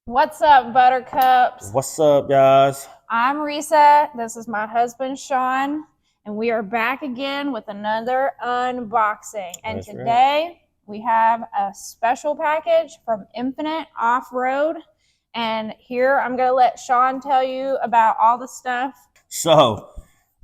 What's up, Buttercups? What's up, guys? I'm Risa. This is my husband, Sean, and we are back again with another unboxing. And That's today we have a special package from Infinite Off-Road. And here I'm going to let Sean tell you about all the stuff. So,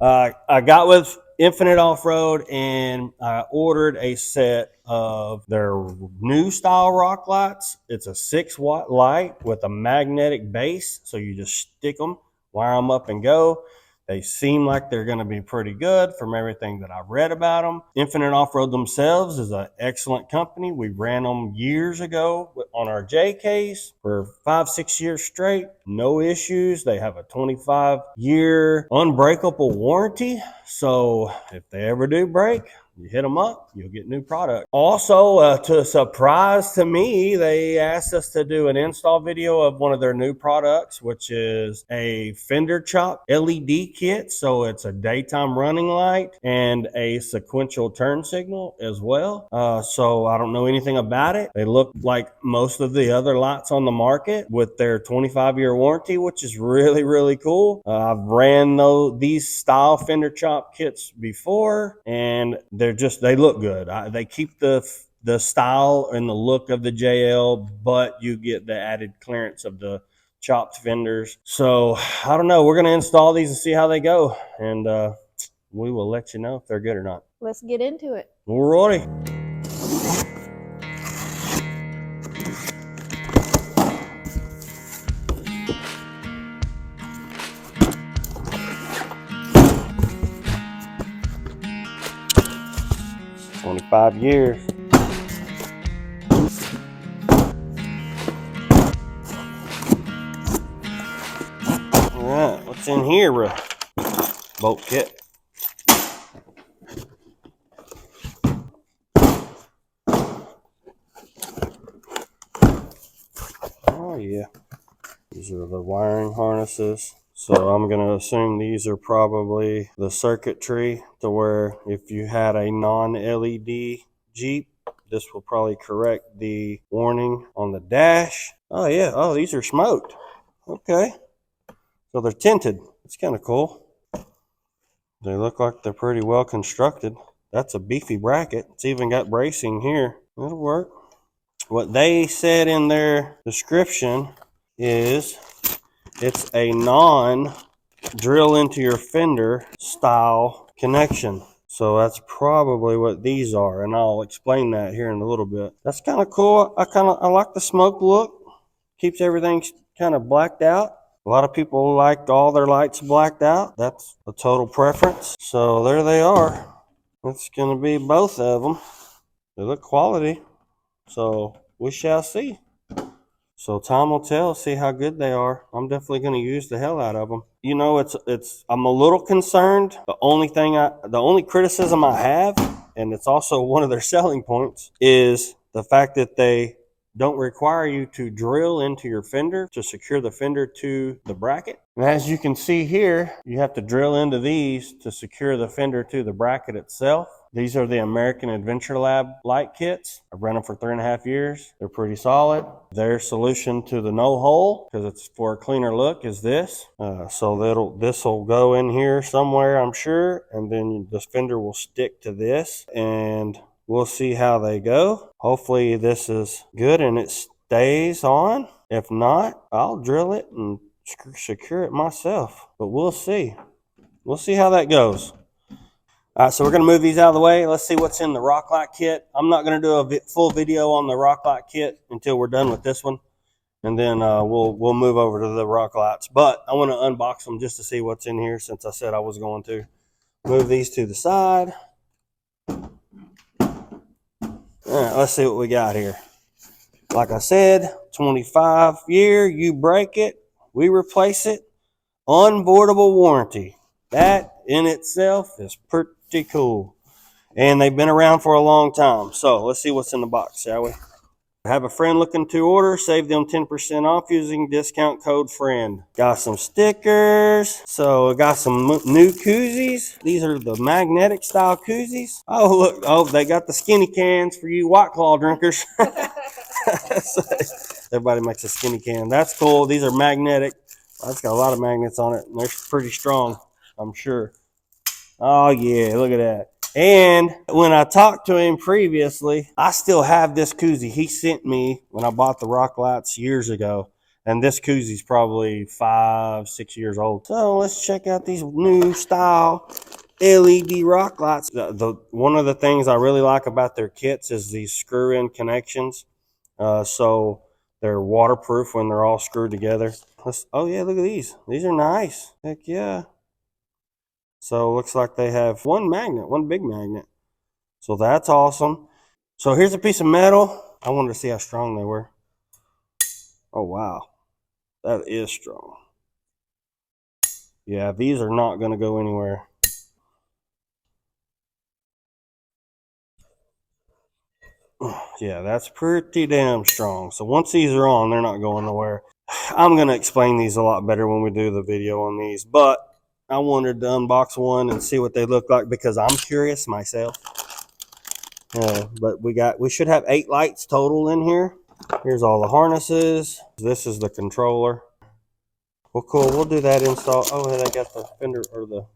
I got with Infinite Off-Road and I ordered a set of their new style rock lights. It's a 6-watt light with a magnetic base. So you just stick them, wire them up and go. They seem like they're going to be pretty good from everything that I've read about them. Infinite Off-Road themselves is an excellent company. We ran them years ago on our J case for 5-6 years straight. No issues. They have a 25-year unbreakable warranty. So if they ever do break, you hit them up, you'll get new product. Also, to a surprise to me, they asked us to do an install video of one of their new products, which is a fender chop LED kit. So it's a daytime running light and a sequential turn signal as well. So I don't know anything about it. They look like most of the other lights on the market with their 25-year warranty, which is really, really cool. I've ran these style fender chop kits before, and they look good. They keep the style and the look of the JL, but you get the added clearance of the chopped fenders. So I don't know. We're going to install these and see how they go, and we will let you know if they're good or not. Let's get into it. Alrighty. "25 years. All right, what's in here, bro? Bolt kit. Oh yeah, these are the wiring harnesses. So I'm going to assume these are probably the circuitry to where if you had a non-LED Jeep, this will probably correct the warning on the dash. Oh yeah, oh, these are smoked. Okay, so they're tinted. It's kind of cool. They look like they're pretty well constructed. That's a beefy bracket. It's even got bracing here. It'll work. What they said in their description is it's a non-drill into your fender style connection. So that's probably what these are, and I'll explain that here in a little bit. That's kind of cool. I like the smoke look. Keeps everything kind of blacked out. A lot of people like all their lights blacked out. That's a total preference. So there they are. It's going to be both of them. They look quality. So we shall see. So time will tell, see how good they are. I'm definitely going to use the hell out of them. You know, I'm a little concerned. The only criticism I have, and it's also one of their selling points, is the fact that they don't require you to drill into your fender to secure the fender to the bracket. And as you can see here, you have to drill into these to secure the fender to the bracket itself. These are the American Adventure Lab light kits. I've run them for 3.5 years. They're pretty solid. Their solution to the no hole, because it's for a cleaner look, is this. So this will go in here somewhere, I'm sure, and then the fender will stick to this, and we'll see how they go. Hopefully this is good and it stays on. If not, I'll drill it and secure it myself, but we'll see. We'll see how that goes. All right, so we're going to move these out of the way. Let's see what's in the rock light kit. I'm not going to do a full video on the rock light kit until we're done with this one, and then we'll move over to the rock lights. But I want to unbox them just to see what's in here, since I said I was going to. Move these to the side. All right, let's see what we got here. Like I said, 25-year, you break it, we replace it. Unboardable warranty. That in itself is pretty cool. And they've been around for a long time. So let's see what's in the box, shall we? I have a friend looking to order. Save them 10% off using discount code FRIEND. Got some stickers. So I got some new koozies. These are the magnetic style koozies. Oh, look. Oh, they got the skinny cans for you White Claw drinkers. Everybody makes a skinny can. That's cool. These are magnetic. That's got a lot of magnets on it, and they're pretty strong, I'm sure. Oh yeah, look at that. And when I talked to him previously, I still have this koozie he sent me when I bought the rock lights years ago. And this koozie's probably 5-6 years old. So let's check out these new style LED rock lights. One of the things I really like about their kits is these screw-in connections. So they're waterproof when they're all screwed together. Oh yeah, look at these. These are nice. Heck yeah. So it looks like they have one magnet, one big magnet. So that's awesome. So here's a piece of metal. I wanted to see how strong they were. Oh wow, that is strong. Yeah, these are not going to go anywhere. Yeah, that's pretty damn strong. So once these are on, they're not going nowhere. I'm going to explain these a lot better when we do the video on these, but I wanted to unbox one and see what they look like because I'm curious myself. But we should have 8 lights total in here. Here's all the harnesses. This is the controller. Well, cool. We'll do that install. Oh, and I got the fender or the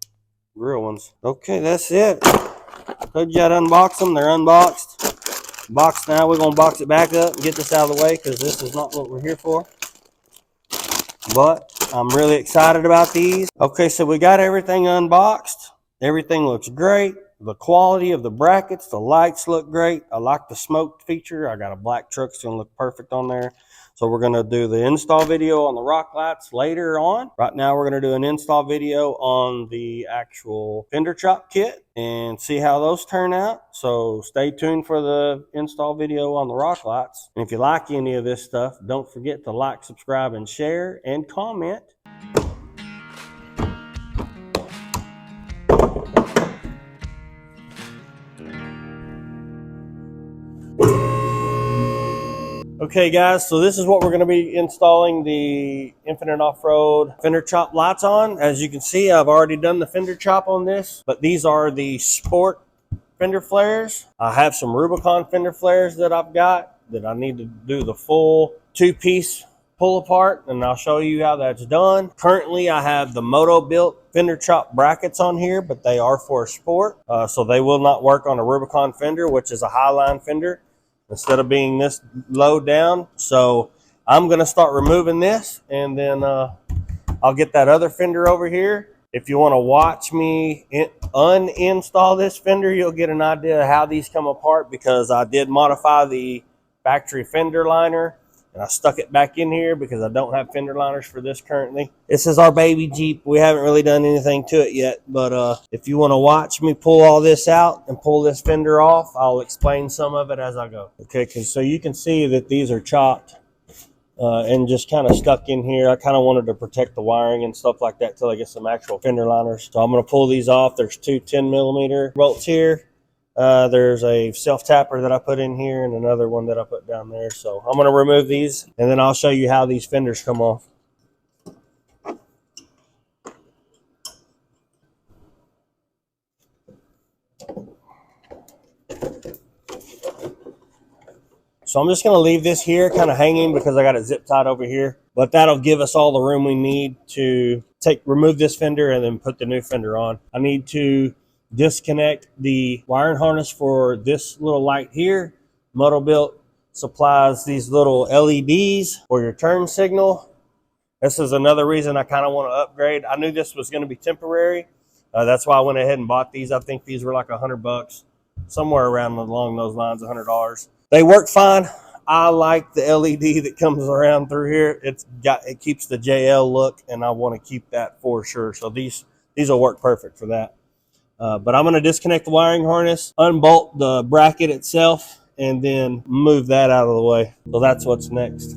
grill ones. Okay, that's it. Told you I'd unbox them. They're unboxed. Box now. We're gonna box it back up and get this out of the way because this is not what we're here for. But I'm really excited about these. Okay, so we got everything unboxed. Everything looks great. The quality of the brackets, the lights look great. I like the smoke feature. I got a black truck, it's gonna look perfect on there. So we're gonna do the install video on the rock lights later on. Right now we're gonna do an install video on the actual fender chop kit and see how those turn out. So stay tuned for the install video on the rock lights. And if you like any of this stuff, don't forget to like, subscribe, and share and comment. Okay guys, so this is what we're going to be installing the Infinite Off-Road fender chop lights on. As you can see, I've already done the fender chop on this, but these are the sport fender flares. I have some Rubicon fender flares that I've got that I need to do the full 2-piece pull apart, and I'll show you how that's done. Currently, I have the Moto built fender chop brackets on here, but they are for sport, so they will not work on a Rubicon fender, which is a highline fender, instead of being this low down. So I'm going to start removing this, and then I'll get that other fender over here. If you want to watch me uninstall this fender, you'll get an idea of how these come apart, because I did modify the factory fender liner and I stuck it back in here because I don't have fender liners for this currently. This is our baby Jeep. We haven't really done anything to it yet, but if you want to watch me pull all this out and pull this fender off, I'll explain some of it as I go. Okay, so you can see that these are chopped and just kind of stuck in here. I kind of wanted to protect the wiring and stuff like that till I get some actual fender liners. So I'm going to pull these off. There's 2 10mm bolts here. There's a self-tapper that I put in here and another one that I put down there. So I'm going to remove these, and then I'll show you how these fenders come off. So I'm just going to leave this here kind of hanging because I got it zip tied over here. But that'll give us all the room we need to remove this fender and then put the new fender on. I need to disconnect the wiring harness for this little light here. Moto Built supplies these little LEDs for your turn signal. This is another reason I kind of want to upgrade. I knew this was going to be temporary. That's why I went ahead and bought these. I think these were like $100, somewhere around along those lines, $100. They work fine. I like the LED that comes around through here. It keeps the JL look, and I want to keep that for sure. So these will work perfect for that. But I'm going to disconnect the wiring harness, unbolt the bracket itself, and then move that out of the way. So that's what's next.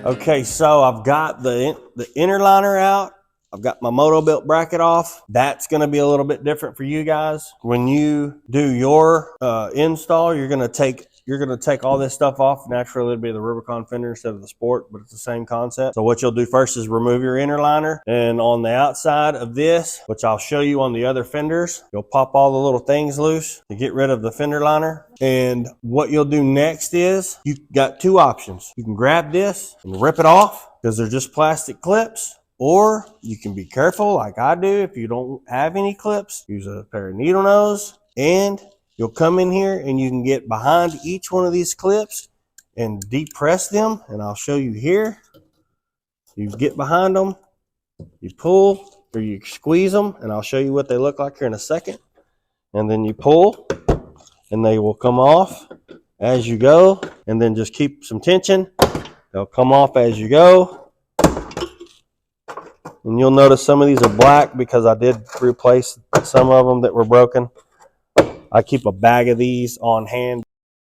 Okay, so I've got the inner liner out. I've got my moto built bracket off. That's going to be a little bit different for you guys. When you do your install, you're going to take all this stuff off. Naturally, it'll be the Rubicon fender instead of the Sport, but it's the same concept. So what you'll do first is remove your inner liner, and on the outside of this, which I'll show you on the other fenders, you'll pop all the little things loose to get rid of the fender liner. And what you'll do next is you've got two options. You can grab this and rip it off because they're just plastic clips. Or you can be careful like I do. If you don't have any clips, use a pair of needle nose, and you'll come in here and you can get behind each one of these clips and depress them. And I'll show you here. You get behind them, you pull or you squeeze them, and I'll show you what they look like here in a second. And then you pull and they will come off as you go, and then just keep some tension. They'll come off as you go. And you'll notice some of these are black because I did replace some of them that were broken. I keep a bag of these on hand.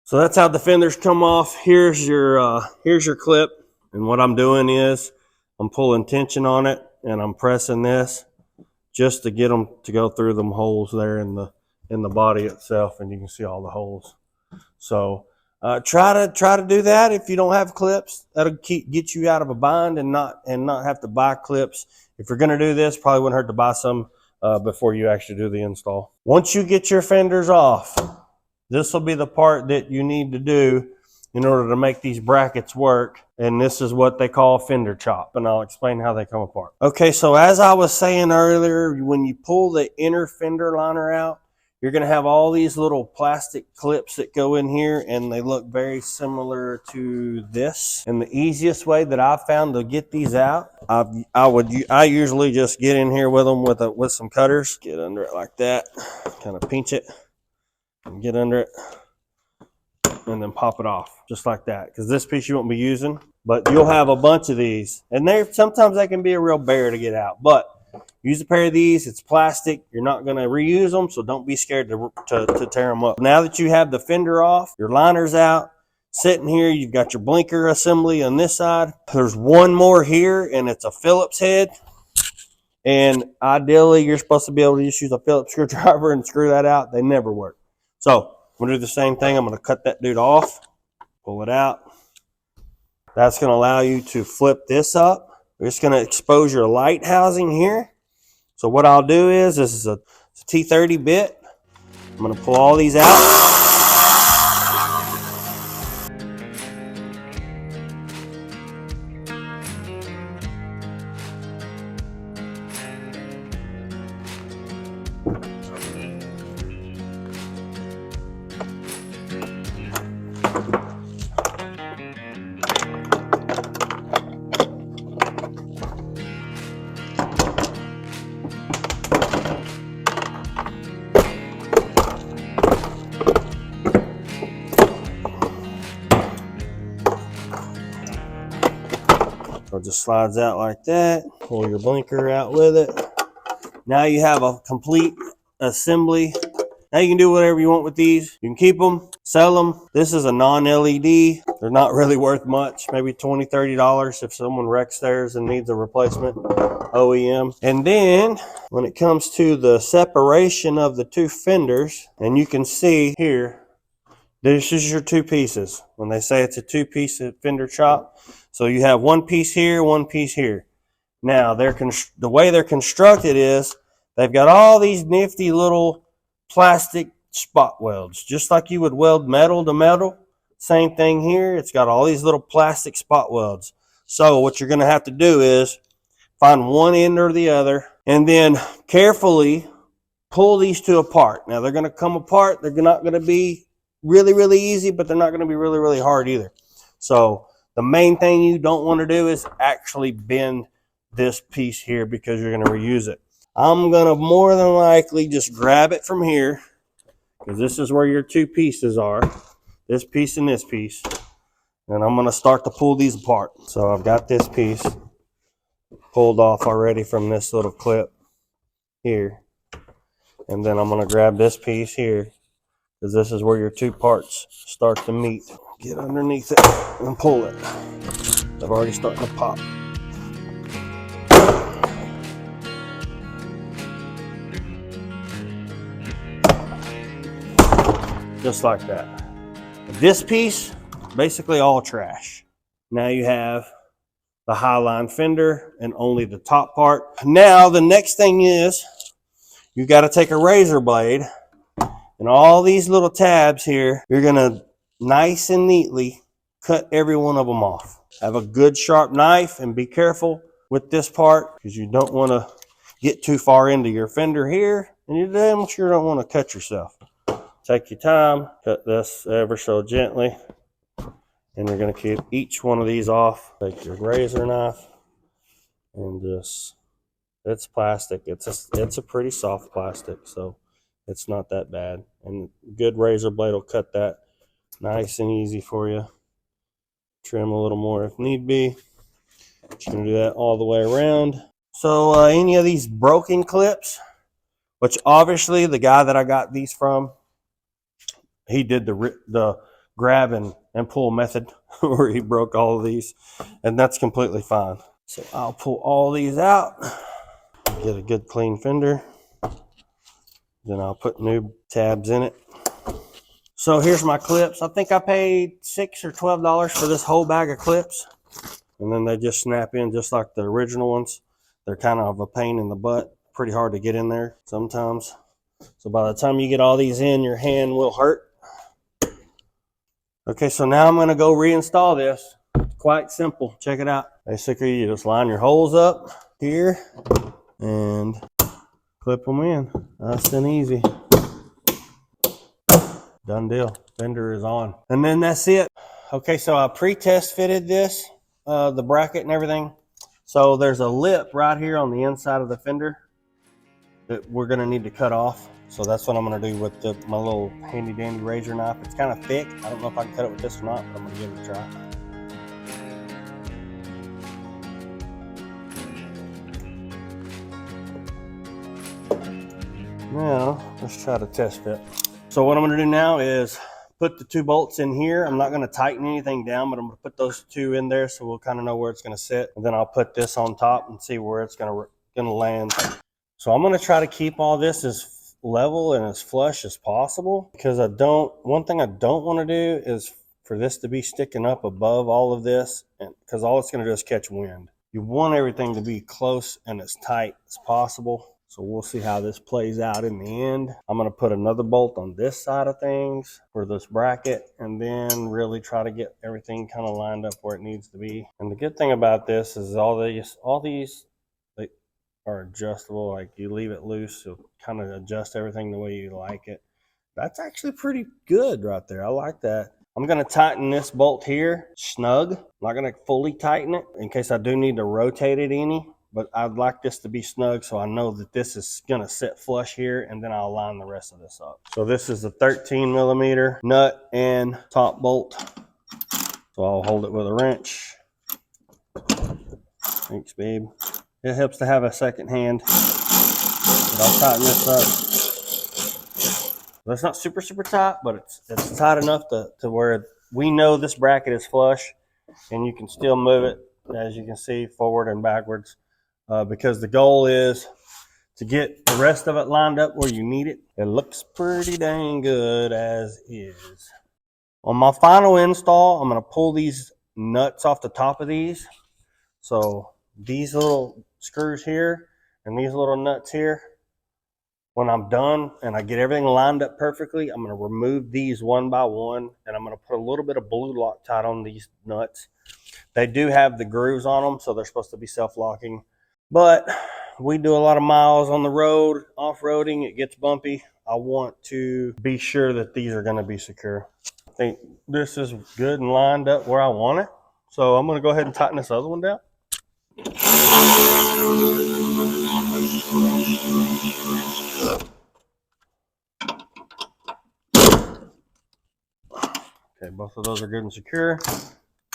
So that's how the fenders come off. Here's your clip. And what I'm doing is I'm pulling tension on it and I'm pressing this just to get them to go through them holes there in the body itself. And you can see all the holes. So try to do that if you don't have clips. That'll get you out of a bind and not have to buy clips. If you're going to do this, probably wouldn't hurt to buy some before you actually do the install. Once you get your fenders off, this will be the part that you need to do in order to make these brackets work. And this is what they call fender chop, and I'll explain how they come apart. Okay, so as I was saying earlier, when you pull the inner fender liner out, you're going to have all these little plastic clips that go in here, and they look very similar to this. And the easiest way that I've found to get these out, I usually just get in here with them with some cutters. Get under it like that, kind of pinch it, and get under it, and then pop it off just like that. Because this piece you won't be using, but you'll have a bunch of these, and sometimes they can be a real bear to get out, but use a pair of these. It's plastic. You're not going to reuse them, so don't be scared to tear them up. Now that you have the fender off, your liner's out, sitting here, you've got your blinker assembly on this side. There's one more here, and it's a Phillips head. And ideally, you're supposed to be able to just use a Phillips screwdriver and screw that out. They never work. So I'm going to do the same thing. I'm going to cut that dude off, pull it out. That's going to allow you to flip this up. We're just going to expose your light housing here. So what I'll do is, this is a T30 bit. I'm going to pull all these out. So it just slides out like that. Pull your blinker out with it. Now you have a complete assembly. Now you can do whatever you want with these. You can keep them, sell them. This is a non-LED. They're not really worth much, maybe $20, $30 if someone wrecks theirs and needs a replacement OEM. And then when it comes to the separation of the two fenders, and you can see here, this is your two pieces. When they say it's a two-piece fender chop, so you have one piece here, one piece here. Now, the way they're constructed is they've got all these nifty little plastic spot welds, just like you would weld metal to metal. Same thing here. It's got all these little plastic spot welds. So what you're going to have to do is find one end or the other, and then carefully pull these two apart. Now, they're going to come apart. They're not going to be really, really easy, but they're not going to be really, really hard either. So the main thing you don't want to do is actually bend this piece here because you're going to reuse it. I'm going to more than likely just grab it from here because this is where your two pieces are, this piece and this piece. And I'm going to start to pull these apart. So I've got this piece pulled off already from this little clip here. And then I'm going to grab this piece here because this is where your two parts start to meet. Get underneath it and pull it. I've already starting to pop. Just like that. This piece, basically all trash. Now you have the Highline fender and only the top part. Now the next thing is you got to take a razor blade and all these little tabs here, you're gonna nice and neatly cut every one of them off. Have a good sharp knife and be careful with this part because you don't want to get too far into your fender here and you damn sure don't want to cut yourself. Take your time, cut this ever so gently, and you're going to keep each one of these off. Take your razor knife and just, it's plastic. It's a pretty soft plastic, so it's not that bad. And good razor blade will cut that nice and easy for you. Trim a little more if need be. Just going to do that all the way around. So any of these broken clips, which obviously the guy that I got these from, he did the grab and pull method where he broke all of these, and that's completely fine. So I'll pull all these out, get a good clean fender, then I'll put new tabs in it. So here's my clips. I think I paid $6 or $12 for this whole bag of clips, and then they just snap in just like the original ones. They're kind of a pain in the butt, pretty hard to get in there sometimes. So by the time you get all these in, your hand will hurt. Okay, so now I'm going to go reinstall this. It's quite simple. Check it out. Basically, you just line your holes up here and clip them in. Nice and easy. Done deal. Fender is on. And then that's it. Okay, so I pre-test fitted this, the bracket and everything. So there's a lip right here on the inside of the fender that we're going to need to cut off. So that's what I'm going to do with my little handy dandy razor knife. It's kind of thick. I don't know if I can cut it with this or not, but I'm going to give it a try. Now, let's try to test it. So what I'm going to do now is put the 2 bolts in here. I'm not going to tighten anything down, but I'm going to put those 2 in there so we'll kind of know where it's going to sit. And then I'll put this on top and see where it's going to land. So I'm going to try to keep all this as level and as flush as possible, because one thing I don't want to do is for this to be sticking up above all of this, and because all it's going to do is catch wind. You want everything to be close and as tight as possible. So we'll see how this plays out in the end. I'm going to put another bolt on this side of things for this bracket, and then really try to get everything kind of lined up where it needs to be. And the good thing about this is all these are adjustable. Like you leave it loose, so kind of adjust everything the way you like it. That's actually pretty good right there. I like that. I'm going to tighten this bolt here snug. I'm not going to fully tighten it in case I do need to rotate it any, but I'd like this to be snug so I know that this is going to sit flush here, and then I'll line the rest of this up. So this is a 13 millimeter nut and top bolt. So I'll hold it with a wrench. Thanks, babe. It helps to have a second hand. But I'll tighten this up. That's not super tight, but it's tight enough to where we know this bracket is flush, and you can still move it, as you can see, forward and backwards, because the goal is to get the rest of it lined up where you need it. It looks pretty dang good as is. On my final install, I'm going to pull these nuts off the top of these. So these little screws here and these little nuts here, when I'm done and I get everything lined up perfectly, I'm going to remove these one by one, and I'm going to put a little bit of blue Loctite on these nuts. They do have the grooves on them, so they're supposed to be self-locking, but we do a lot of miles on the road, off-roading. It gets bumpy. I want to be sure that these are going to be secure. I think this is good and lined up where I want it, so I'm going to go ahead and tighten this other one down. Okay, both of those are good and secure.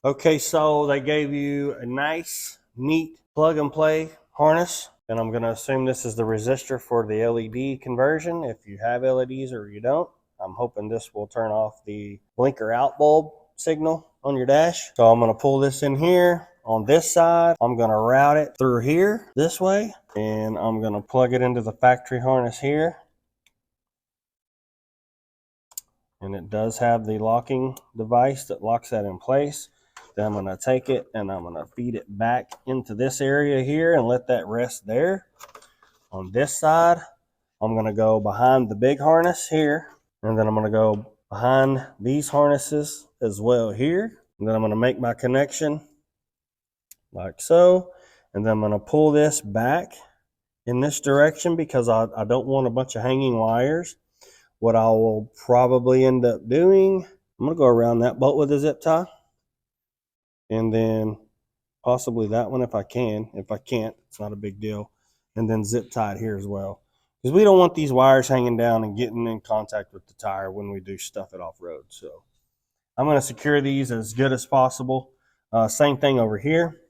Okay, so they gave you a nice, neat plug and play harness, and I'm going to assume this is the resistor for the LED conversion. If you have LEDs or you don't, I'm hoping this will turn off the blinker out bulb signal on your dash. So I'm going to pull this in here on this side. I'm going to route it through here this way, and I'm going to plug it into the factory harness here. And it does have the locking device that locks that in place. Then I'm going to take it and I'm going to feed it back into this area here and let that rest there. On this side, I'm going to go behind the big harness here, and then I'm going to go behind these harnesses as well here. And then I'm going to make my connection like so. And then I'm going to pull this back in this direction because I don't want a bunch of hanging wires. What I will probably end up doing, I'm going to go around that bolt with a zip tie, and then possibly that one if I can. If I can't, it's not a big deal. And then zip tie it here as well, because we don't want these wires hanging down and getting in contact with the tire when we do stuff it off-road. So I'm going to secure these as good as possible. Same thing over here.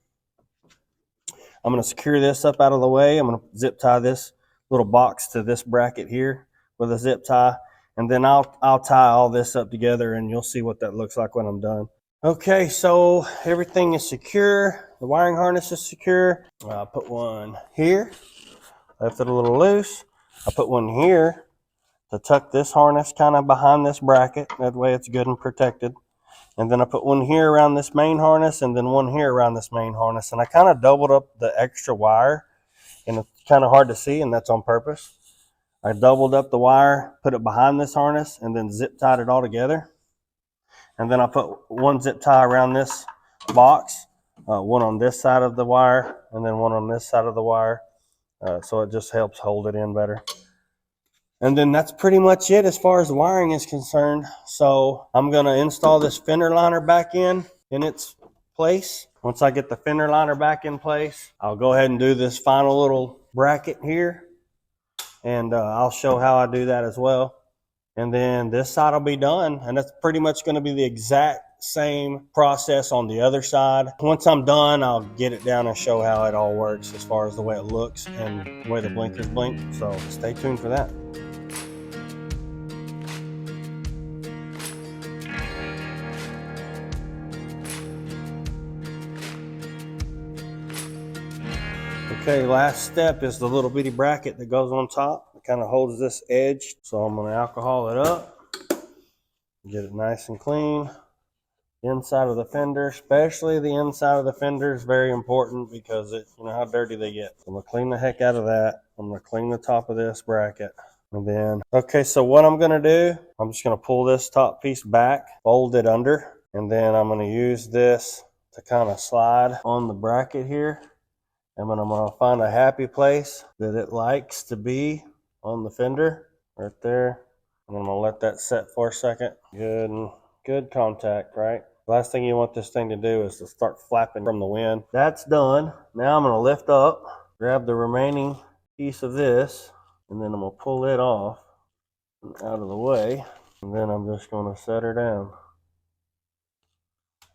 I'm going to secure this up out of the way. I'm going to zip tie this little box to this bracket here with a zip tie, and then I'll tie all this up together, and you'll see what that looks like when I'm done. Okay, so everything is secure. The wiring harness is secure. I put one here, left it a little loose. I put one here to tuck this harness kind of behind this bracket. That way it's good and protected. And then I put one here around this main harness, and then one here around this main harness. And I kind of doubled up the extra wire, and it's kind of hard to see, and that's on purpose. I doubled up the wire, put it behind this harness, and then zip tied it all together. And then I put one zip tie around this box, one on this side of the wire, and then one on this side of the wire. So it just helps hold it in better. And then that's pretty much it as far as the wiring is concerned. So I'm going to install this fender liner back in its place. Once I get the fender liner back in place, I'll go ahead and do this final little bracket here. And I'll show how I do that as well. And then this side will be done. And that's pretty much going to be the exact same process on the other side. Once I'm done, I'll get it down and show how it all works as far as the way it looks and the way the blinkers blink. So stay tuned for that. Okay, last step is the little bitty bracket that goes on top. It kind of holds this edge. So I'm going to alcohol it up, get it nice and clean. Inside of the fender, especially the inside of the fender, is very important because you know how dirty they get. I'm going to clean the heck out of that. I'm going to clean the top of this bracket. And then, okay, so what I'm going to do, I'm just going to pull this top piece back, fold it under, and then I'm going to use this to kind of slide on the bracket here. And then I'm going to find a happy place that it likes to be on the fender, right there. And I'm going to let that set for a second. Good contact, right? Last thing you want this thing to do is to start flapping from the wind. That's done. Now I'm going to lift up, grab the remaining piece of this, and then I'm going to pull it off and out of the way. And then I'm just going to set her down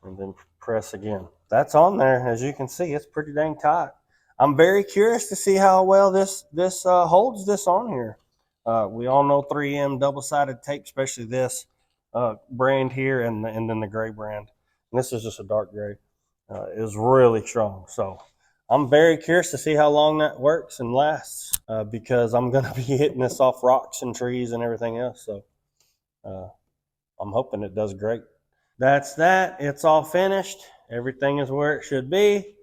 and then press again. That's on there. As you can see, it's pretty dang tight. I'm very curious to see how well this holds this on here. We all know 3M double-sided tape, especially this brand here and then the gray brand. And this is just a dark gray. Is really strong. So I'm very curious to see how long that works and lasts because I'm going to be hitting this off rocks and trees and everything else. So I'm hoping it does great. That's that. It's all finished. Everything is where it should be.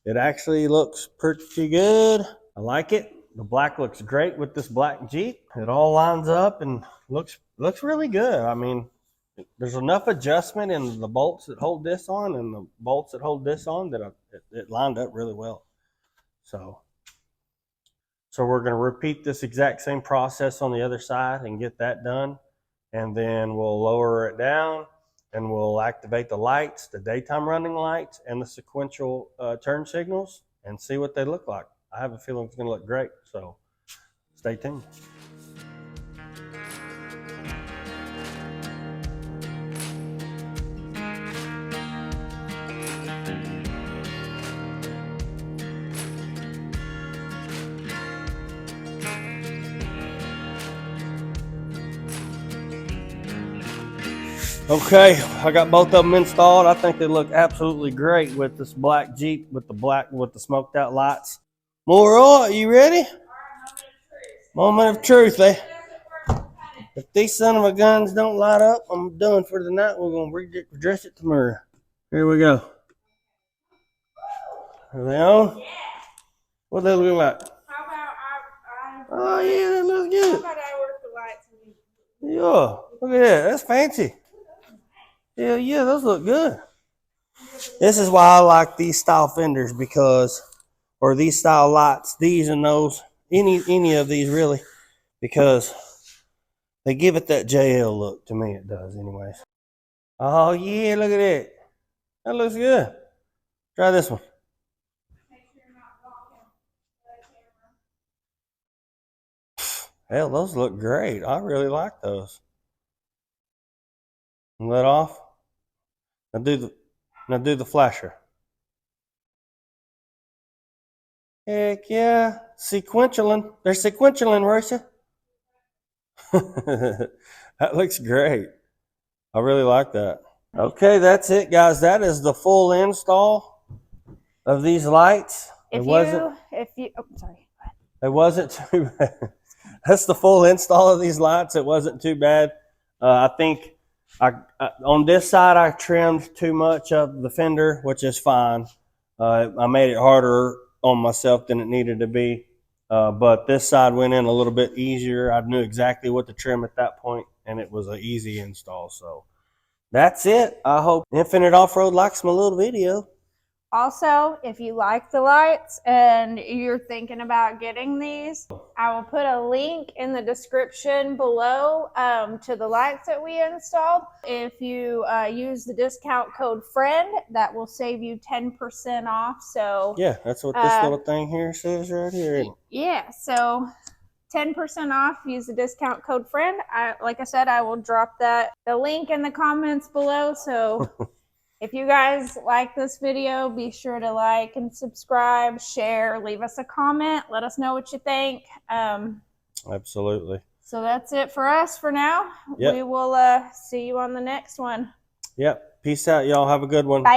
It actually looks pretty good. I like it. The black looks great with this black Jeep. It all lines up and looks really good. I mean, there's enough adjustment in the bolts that hold this on and the bolts that hold this on that it lined up really well. So we're going to repeat this exact same process on the other side and get that done. And then we'll lower it down. And we'll activate the lights, the daytime running lights, and the sequential turn signals and see what they look like. I have a feeling it's going to look great, so stay tuned. Okay, I got both of them installed. I think they look absolutely great with this black Jeep with the smoked out lights. More, you ready? Moment of truth, eh? If these son of a guns don't light up, I'm done for the night. We're gonna redress it tomorrow. Here we go. Are they on? What do they look like? How about Oh yeah, that looks good. how about I work the lights? Yeah, look at that. That's fancy. Yeah, yeah, those look good. This is why I like these style fenders or these style lights, these and those, any of these really, because they give it that JL look. To me, it does, anyways. Oh yeah, look at that. That looks good. Try this one. Hell, those look great. I really like those. Let off. Now do the flasher. Heck yeah. Sequentialing. They're sequentialing, Royce. That looks great. I really like that. Okay, that's it, guys. That is the full install of these lights. It wasn't too bad. That's the full install of these lights. It wasn't too bad. I think on this side I trimmed too much of the fender, which is fine. I made it harder on myself than it needed to be. But this side went in a little bit easier. I knew exactly what to trim at that point, and it was an easy install. So that's it. I hope Infinite Off-Road likes my little video. Also, if you like the lights and you're thinking about getting these, I will put a link in the description below to the lights that we installed. If you use the discount code FRIEND, that will save you 10% off. So yeah, that's what this little thing here says right here. Yeah, so 10% off. Use the discount code FRIEND. Like I said, I will drop the link in the comments below. So if you guys like this video, be sure to like and subscribe, share, leave us a comment. Let us know what you think. Absolutely. So that's it for us for now. Yep. We will see you on the next one. Yep. Peace out, y'all. Have a good one. Bye.